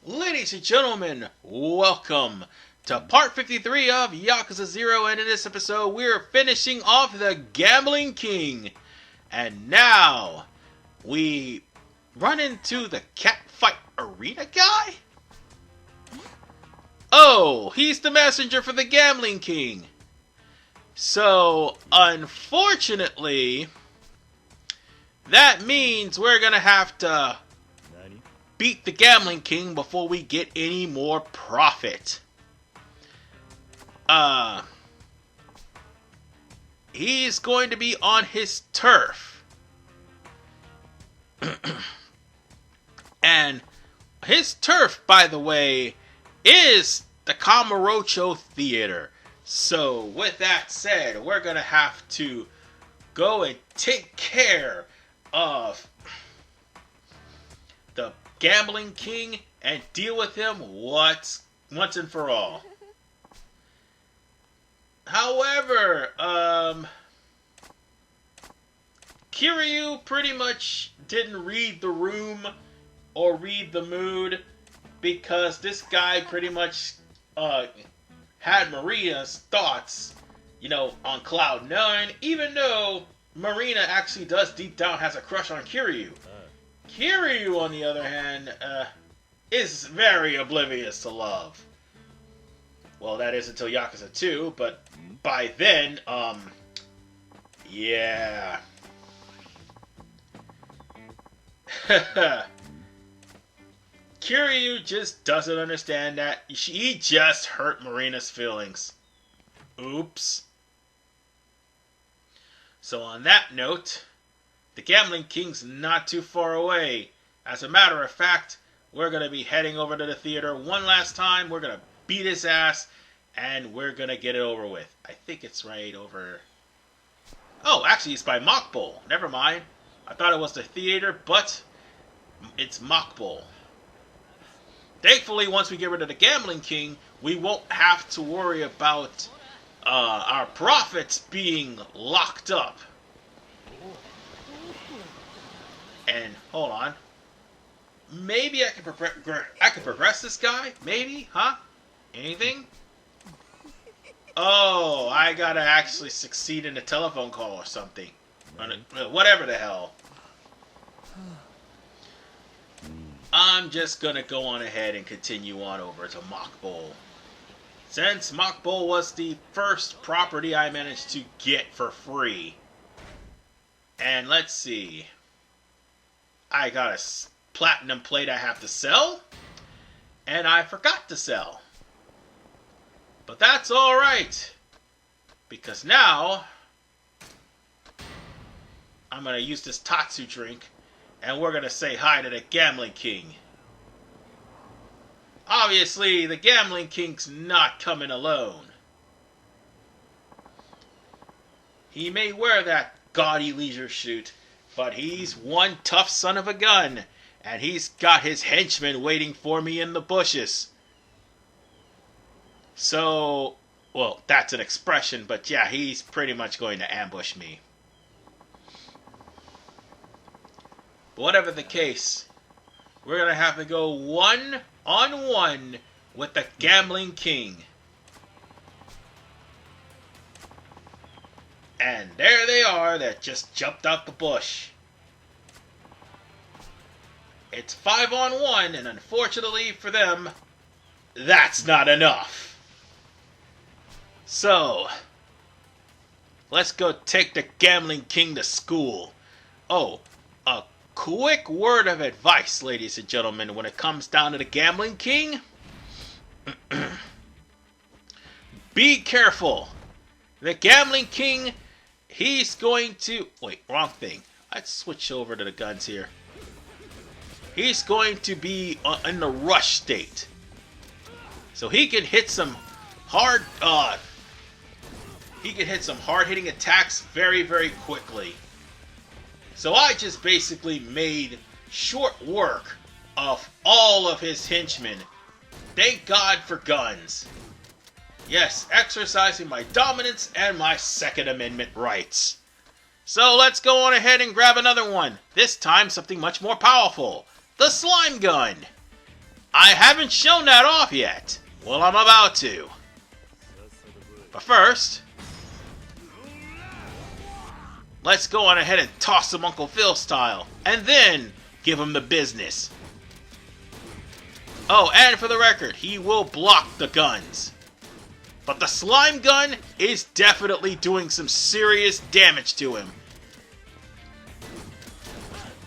Ladies and gentlemen, welcome to part 53 of Yakuza 0, and in this episode we're finishing off the Gambling King. And now, we run into the Catfight Arena guy? Oh, he's the messenger for the Gambling King. So, unfortunately, that means we're gonna have to beat the Gambling King before we get any more profit. He's going to be on his turf. And his turf, by the way, is the Kamurocho Theater. So, with that said, we're going to have to go and take care of the Gambling King and deal with him once and for all. However, Kiryu pretty much didn't read the room or read the mood, because this guy pretty much had Marina's thoughts, on Cloud 9, even though Marina actually does deep down has a crush on Kiryu. Kiryu, on the other hand, is very oblivious to love. Well, that is until Yakuza 2, but by then, yeah. Kiryu just doesn't understand that. He just hurt Marina's feelings. Oops. So on that note, the Gambling King's not too far away. As a matter of fact, we're going to be heading over to the theater one last time. We're going to beat his ass, and we're going to get it over with. I think it's right over... Oh, actually, it's by Mock Bowl. Never mind. I thought it was the theater, but it's Mock Bowl. Thankfully, once we get rid of the Gambling King, we won't have to worry about our profits being locked up. And, hold on. Maybe I can progress this guy? Maybe? Huh? Anything? Oh, I gotta actually succeed in a telephone call or something. Whatever the hell. I'm just gonna go on ahead and continue on over to Mock Bowl. Since Mock Bowl was the first property I managed to get for free. And let's see. I got a platinum plate I have to sell, and I forgot to sell. But that's alright, because now I'm going to use this Tatsu drink, and we're going to say hi to the Gambling King. Obviously, the Gambling King's not coming alone. He may wear that gaudy leisure suit, but he's one tough son of a gun, and he's got his henchmen waiting for me in the bushes. So, well, that's an expression, but yeah, he's pretty much going to ambush me. But whatever the case, we're going to have to go one-on-one with the Gambling King. And there they are, that just jumped out the bush. It's 5-on-1, and unfortunately for them, that's not enough. So, let's go take the Gambling King to school. Oh, a quick word of advice, ladies and gentlemen, when it comes down to the Gambling King. Be careful. The Gambling King, he's going to... Wait, wrong thing. Let's switch over to the guns here. He's going to be in the rush state. So he can hit some hard... he can hit some hard-hitting attacks very, very quickly. So I just basically made short work of all of his henchmen. Thank God for guns. Yes, exercising my dominance and my Second Amendment rights. So let's go on ahead and grab another one. This time something much more powerful. The Slime Gun. I haven't shown that off yet. Well, I'm about to. But first, let's go on ahead and toss him Uncle Phil style. And then give him the business. Oh, and for the record, he will block the guns. But the slime gun is definitely doing some serious damage to him.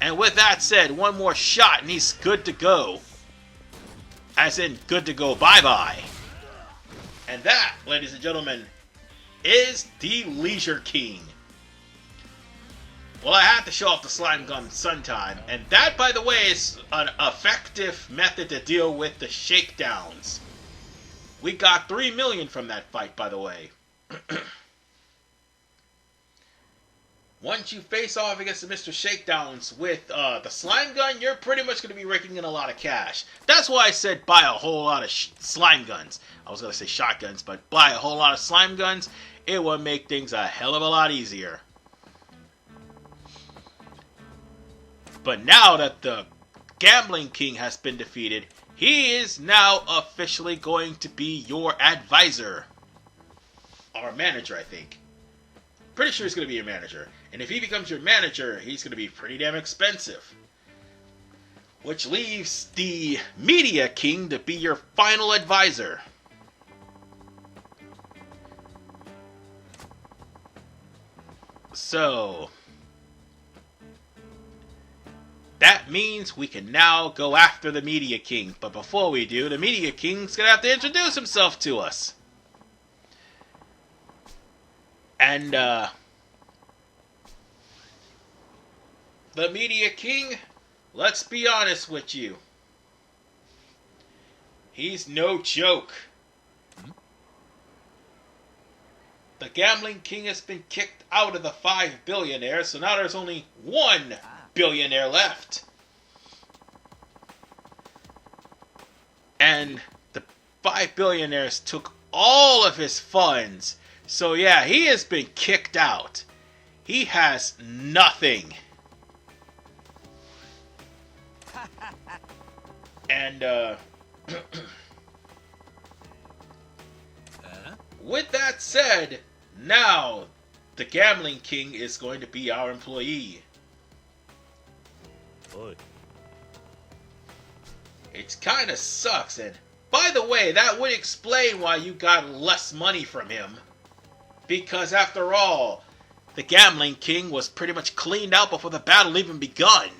And with that said, one more shot and he's good to go. As in, good to go bye-bye. And that, ladies and gentlemen, is the Leisure King. Well, I had to show off the slime gun sometime. And that, by the way, is an effective method to deal with the shakedowns. We got 3 million from that fight, by the way. Once you face off against the Mr. Shakedowns with the slime gun, you're pretty much going to be raking in a lot of cash. That's why I said buy a whole lot of slime guns. I was going to say shotguns, but buy a whole lot of slime guns. It will make things a hell of a lot easier. But now that the Gambling King has been defeated, he is now officially going to be your advisor. Or manager, I think. Pretty sure he's going to be your manager. And if he becomes your manager, he's going to be pretty damn expensive. Which leaves the Media King to be your final advisor. So, that means we can now go after the Media King. But before we do, the Media King's going to have to introduce himself to us. And, the Media King, let's be honest with you. He's no joke. The Gambling King has been kicked out of the 5 billionaires, so now there's only 1 billionaire left. And the 5 billionaires took all of his funds. So yeah, he has been kicked out. He has nothing. And, with that said, now the Gambling King is going to be our employee. Oi. It kind of sucks, and by the way, that would explain why you got less money from him. Because after all, the Gambling King was pretty much cleaned out before the battle even begun.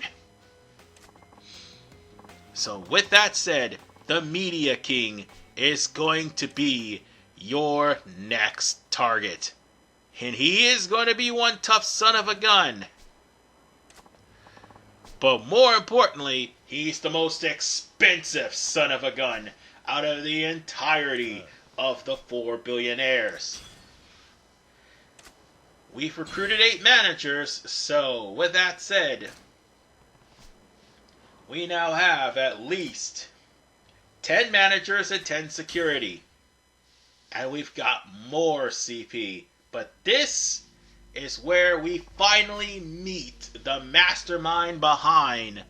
So with that said, the Media King is going to be your next target. And he is going to be one tough son of a gun. But more importantly, he's the most expensive son of a gun out of the entirety of the 4 billionaires. We've recruited 8 managers, so with that said, we now have at least 10 managers and 10 security. And we've got more CP. But this is where we finally meet the mastermind behind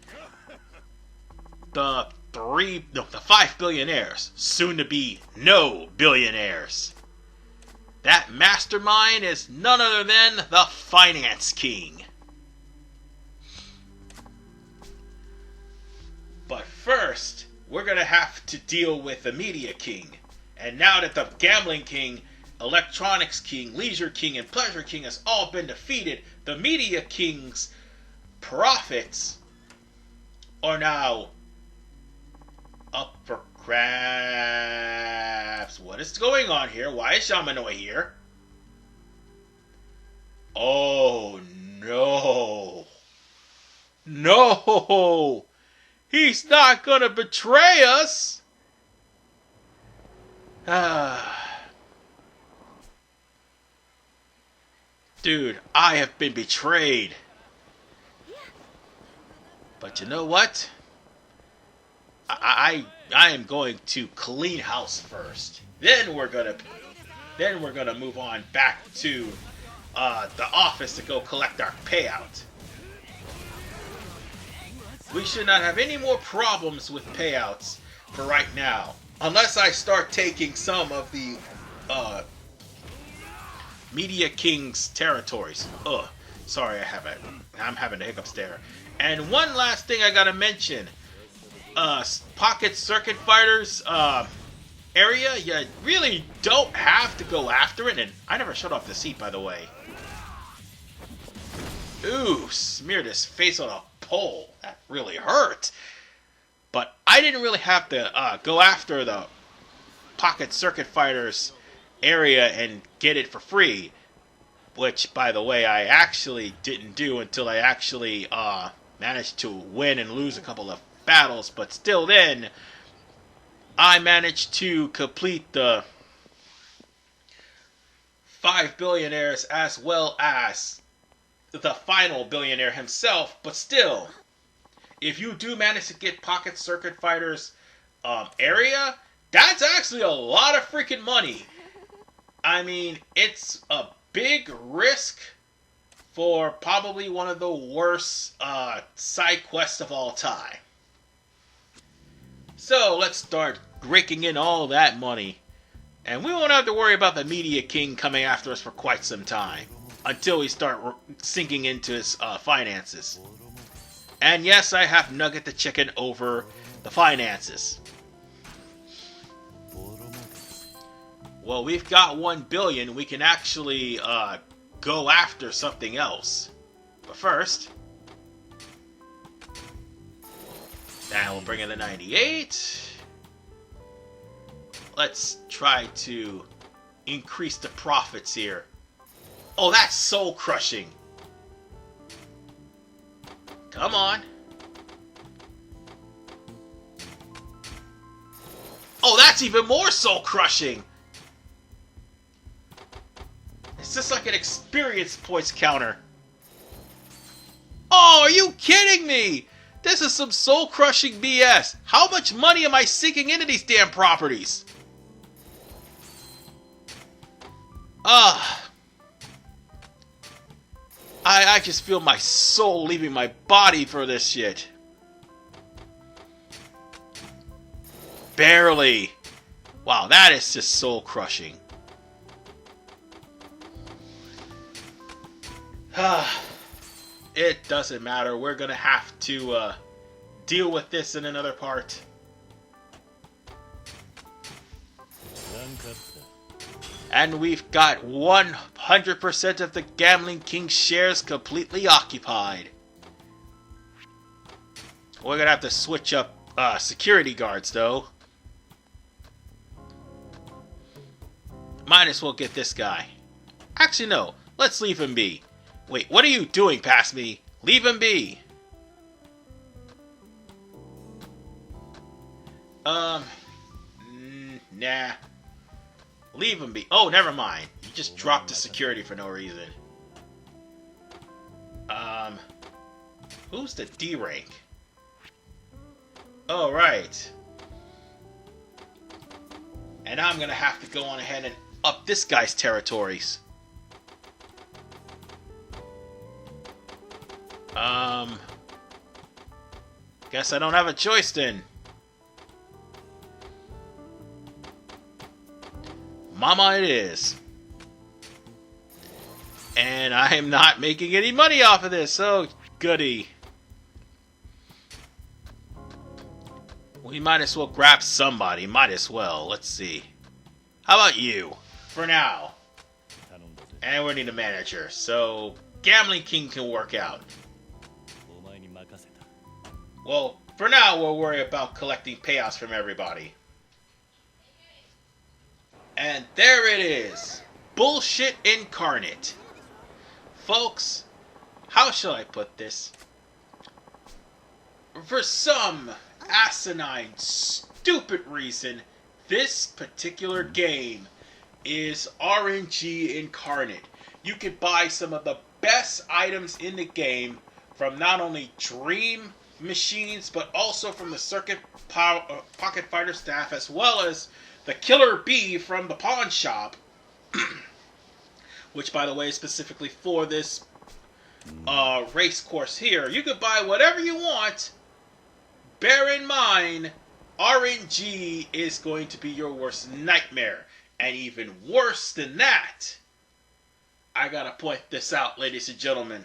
the 5 billionaires. Soon to be no billionaires. That mastermind is none other than the Finance King. But first, we're going to have to deal with the Media King. And now that the Gambling King, Electronics King, Leisure King, and Pleasure King has all been defeated, the Media King's profits are now up for grabs. What is going on here? Why is Shamanoi here? Oh, no. No! He's not gonna betray us! Dude, I have been betrayed. But you know what? I am going to clean house first. Then we're gonna move on back to the office to go collect our payout. We should not have any more problems with payouts for right now. Unless I start taking some of the Media King's territories. Ugh. Sorry, I'm having the hiccups there. And one last thing I gotta mention. Pocket Circuit Fighters area, you really don't have to go after it. And I never shut off the seat, by the way. Ooh, smeared his face on a pole. That really hurt. But I didn't really have to go after the Pocket Circuit Fighters area and get it for free. Which, by the way, I actually didn't do until I actually managed to win and lose a couple of battles. But still then, I managed to complete the 5 billionaires as well as the final billionaire himself. But still, if you do manage to get Pocket Circuit Fighters area, that's actually a lot of freaking money. I mean, it's a big risk for probably one of the worst side quests of all time. So let's start raking in all that money. And we won't have to worry about the Media King coming after us for quite some time. Until we start sinking into his finances. And yes, I have Nugget the Chicken over the finances. Well, we've got 1 billion. We can actually go after something else. But first, now we'll bring in the 98. Let's try to increase the profits here. Oh, that's soul crushing. Come on. Oh, that's even more soul crushing. It's just like an experience points counter. Oh, are you kidding me? This is some soul-crushing BS. How much money am I sinking into these damn properties? I just feel my soul leaving my body for this shit. Barely. Wow, that is just soul-crushing. It doesn't matter. We're gonna have to deal with this in another part. And we've got 100% of the Gambling King shares completely occupied. We're gonna have to switch up security guards, though. Might as well get this guy. Actually, no. Let's leave him be. Wait, what are you doing past me? Leave him be. Nah. Leave him be. Oh, never mind. You just dropped the security for no reason. Who's the D rank? Oh, right. And I'm gonna have to go on ahead and up this guy's territories. Guess I don't have a choice then. Mama it is. And I am not making any money off of this, so goody. We might as well grab somebody, might as well. Let's see. How about you? For now. And we need a manager, so Gambling King can work out. Well, for now, we'll worry about collecting payouts from everybody. And there it is. Bullshit incarnate. Folks, how shall I put this? For some asinine, stupid reason, this particular game is RNG incarnate. You could buy some of the best items in the game from not only Dream machines, but also from the Pocket Fighter staff, as well as the Killer Bee from the pawn shop, which, by the way, is specifically for this race course here. You could buy whatever you want. Bear in mind, RNG is going to be your worst nightmare. And even worse than that, I gotta point this out, ladies and gentlemen.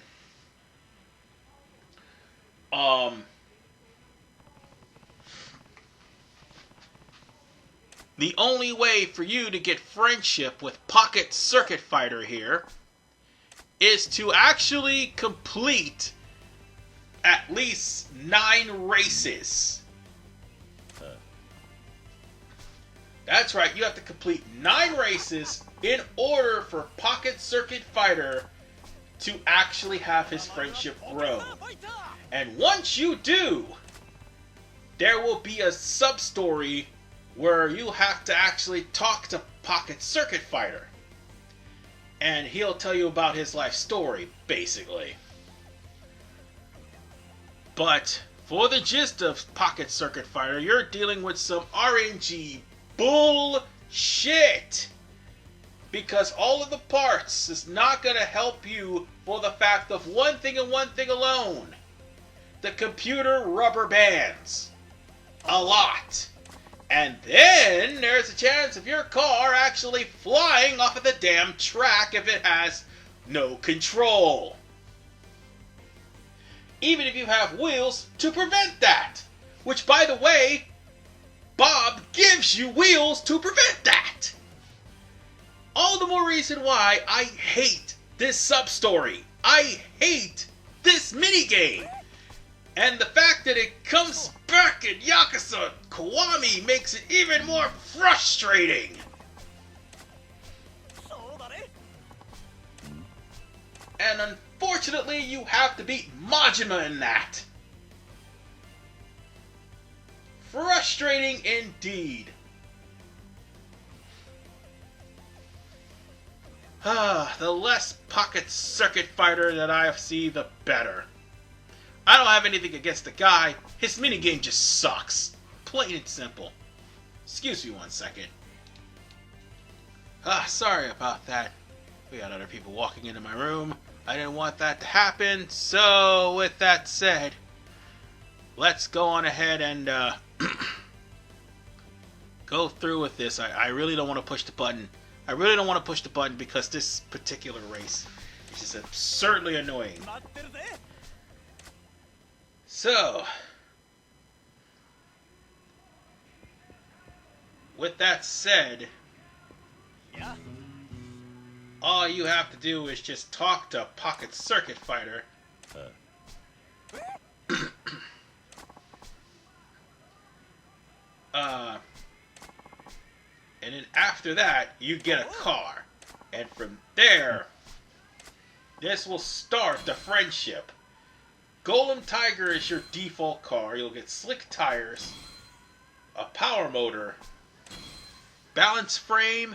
The only way for you to get friendship with Pocket Circuit Fighter here is to actually complete at least 9 races. That's right, you have to complete 9 races in order for Pocket Circuit Fighter to actually have his friendship grow. And once you do, there will be a sub-story where you have to actually talk to Pocket Circuit Fighter. And he'll tell you about his life story, basically. But for the gist of Pocket Circuit Fighter, you're dealing with some RNG bullshit. Because all of the parts is not going to help you for the fact of one thing and one thing alone. The computer rubber bands. A lot. And then there's a chance of your car actually flying off of the damn track if it has no control. Even if you have wheels to prevent that. Which, by the way, Bob gives you wheels to prevent that. All the more reason why I hate this sub-story. I hate this minigame. And the fact that it comes back in Yakuza Kiwami makes it even more frustrating. And unfortunately, you have to beat Majima in that. Frustrating indeed. The less Pocket Circuit Fighter that I see, the better. I don't have anything against the guy. His minigame just sucks. Plain and simple. Excuse me 1 second. Sorry about that. We got other people walking into my room. I didn't want that to happen. So, with that said, let's go on ahead and go through with this. I really don't want to push the button. I really don't want to push the button because this particular race is just absurdly annoying. So, with that said, all you have to do is just talk to Pocket Circuit Fighter. And then after that, you get a car. And from there, this will start the friendship. Golem Tiger is your default car. You'll get slick tires, a power motor, balance frame,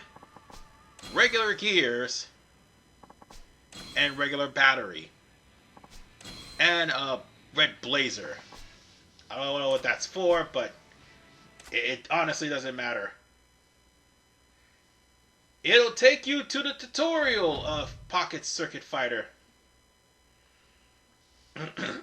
regular gears, and regular battery. And a red blazer. I don't know what that's for, but it honestly doesn't matter. It'll take you to the tutorial of Pocket Circuit Fighter. And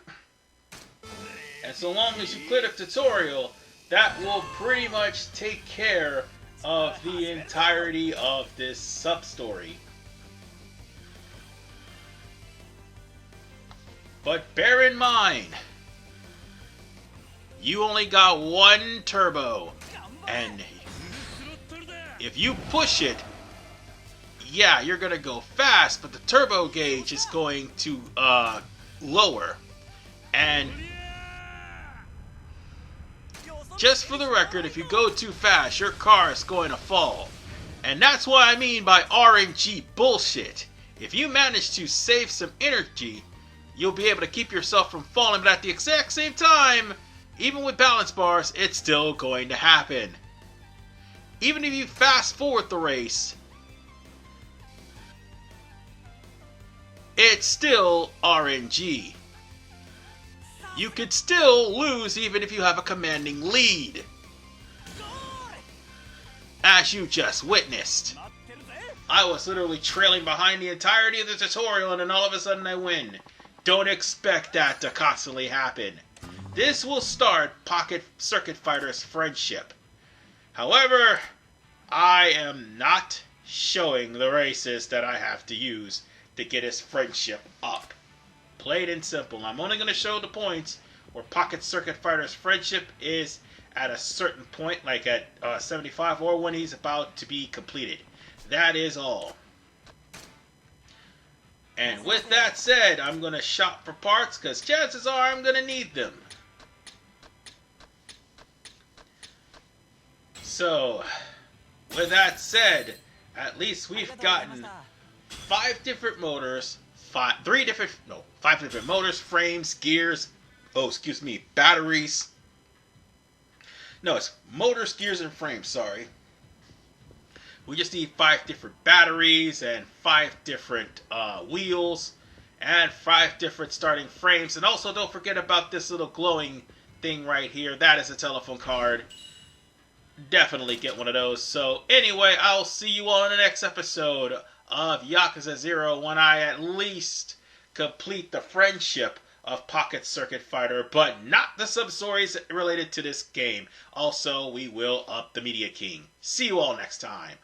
so long as you clear the tutorial, that will pretty much take care of the entirety of this sub-story. But bear in mind, you only got 1 turbo, and if you push it, yeah, you're gonna go fast, but the turbo gauge is going to lower. And just for the record, if you go too fast, your car is going to fall. And that's what I mean by RNG bullshit. If you manage to save some energy, you'll be able to keep yourself from falling, but at the exact same time, even with balance bars, it's still going to happen. Even if you fast forward the race, it's still RNG. You could still lose even if you have a commanding lead. As you just witnessed. I was literally trailing behind the entirety of the tutorial and then all of a sudden I win. Don't expect that to constantly happen. this will start Pocket Circuit Fighter's friendship. However, I am not showing the races that I have to use to get his friendship up. Plain and simple. I'm only going to show the points where Pocket Circuit Fighter's friendship is at a certain point, like at 75, or when he's about to be completed. That is all. And with that said, I'm going to shop for parts, because chances are I'm going to need them. So, with that said, at least we've gotten 5 different motors, 5 different motors, frames, gears, batteries. No, it's motors, gears, and frames, sorry. We just need 5 different batteries and 5 different wheels and 5 different starting frames. And also don't forget about this little glowing thing right here. That is a telephone card. Definitely get one of those. So anyway, I'll see you all in the next episode of Yakuza 0 when I at least complete the friendship of Pocket Circuit Fighter, but not the sub-stories related to this game. Also, we will up the Media King. See you all next time.